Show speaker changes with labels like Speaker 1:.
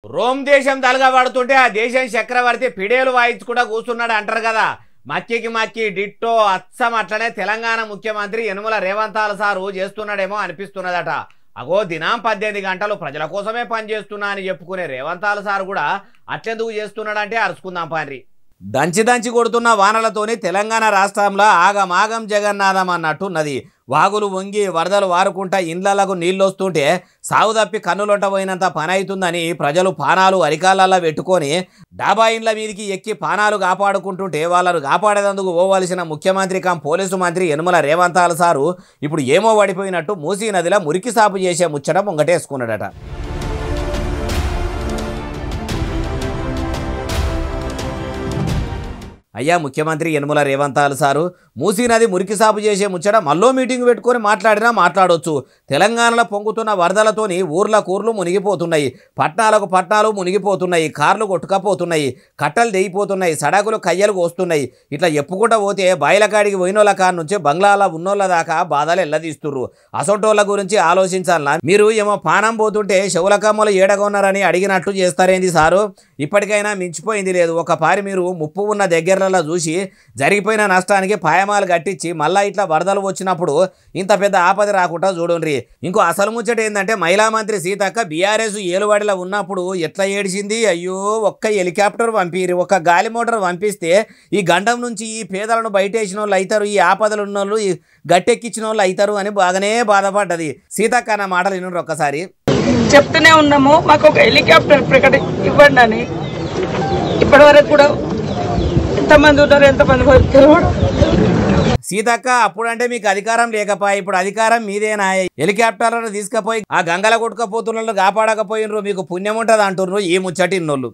Speaker 1: Rome దేశం తలగబడుతుంటే ఆ దేశం చక్రవర్తి పిడేలు వాయించుకుంటా కూర్చున్నాడు అంటారు కదా. మక్కికి మక్కి డిట్టో అచ్చం అట్లనే తెలంగాణ ముఖ్యమంత్రి యనుమల రేవంతాల సారు చేస్తున్నాడేమో అనిపిస్తున్నదట. అగో దినం 18 గంటలు ప్రజల కోసమే పనిచేస్తున్నా అని చెప్పుకునే రేవంతాల సారు కూడా అట్లెందుకు చేస్తున్నాడంటే అరుచుకుందాం పారి. దంచి దంచి కొడుతున్న వానలతోని తెలంగాణ రాష్ట్రంలో ఆగమాగం జగన్నాథం అన్నట్టున్నది. వాగులు వంగి వరదలు వారుకుంటా ఇండ్లకు నీళ్ళు వస్తుంటే సాగు తప్పి కన్నులొంట పోయినంత పని అవుతుందని ప్రజలు పానాలు అరికాలల్లో పెట్టుకొని డాబా ఇండ్ల మీదికి ఎక్కి పానాలు కాపాడుకుంటుంటే వాళ్ళను కాపాడేందుకు పోవలసిన ముఖ్యమంత్రి పోలీసు మంత్రి యనుమల రేవంతాల సారు ఇప్పుడు ఏమో పడిపోయినట్టు మూసీ నదిలో మురికి సాపు చేసే ముచ్చట ముంగటేసుకున్నాడట. అయ్యా ముఖ్యమంత్రి యనుమల రేవంతాల సారు మూసీ నది మురికి సాపు చేసే ముచ్చట మళ్ళీ మీటింగ్ పెట్టుకొని మాట్లాడినా మాట్లాడవచ్చు. తెలంగాణలో పొంగుతున్న వరదలతోని ఊర్ల కూర్లు మునిగిపోతున్నాయి, పట్నాలకు పట్నాలు మునిగిపోతున్నాయి, కార్లు కొట్టుకపోతున్నాయి, కట్టలు తెగిపోతున్నాయి, సడకులు కయ్యలు కోస్తున్నాయి. ఇట్లా చెప్పుకుంటూ పోతే బాయిలకాడికి పోయినోళ్ళ కాడ నుంచి బంగ్లాల ఉన్నోళ్ళ దాకా బాధలు ఎల్లదీస్తుర్రు. అసొంటోళ్ళ గురించి ఆలోచించాలన్నా మీరు ఏమో పానం పోతుంటే శవులకమ్మలు ఏడగొన్నారని అడిగినట్టు చేస్తారేంది సారు? ఇప్పటికైనా మించిపోయింది లేదు. ఒక పారి మీరు ముప్పు ఉన్న దగ్గరలో చూసి జరిగిపోయిన నష్టానికి పాయమాలు కట్టించి మళ్ళా ఇట్లా వరదలు వచ్చినప్పుడు ఇంత పెద్ద ఆపద రాకుండా చూడండి. ఇంకో అసలు ముచ్చట ఏంటంటే మహిళా మంత్రి సీతక్క బీఆర్ఎస్ ఏలువాడిలో ఉన్నప్పుడు ఎట్లా ఏడిచింది. అయ్యో ఒక్క హెలికాప్టర్ పంపిరు, ఒక గాలి మోటార్ పంపిస్తే ఈ గండం నుంచి ఈ పేదలను బయటేసిన వాళ్ళు అవుతారు, ఈ ఆపదలు ఉన్న వాళ్ళు గట్టెక్కించిన వాళ్ళు అవుతారు అని బాగానే బాధపడ్డది. సీతక్క అన్న మాటలు వినండి ఒక్కసారి.
Speaker 2: చెప్తూనే ఉన్నాము మాకు ఒక హెలికాప్టర్ ఇవ్వండి అని. ఇప్పటి వరకు కూడా ఎంతమంది ఉన్నారు, ఎంతమంది
Speaker 1: సీతక్క అప్పుడంటే మీకు అధికారం లేకపోయి ఇప్పుడు అధికారం మీదేనా? హెలికాప్టర్లను తీసుకుపోయి ఆ గంగల కొట్టుకపోతున్న కాపాడకపోయినరు, మీకు పుణ్యం ఉంటుంది అంటున్నారు ఈ ముచ్చటి ఇన్నోళ్ళు.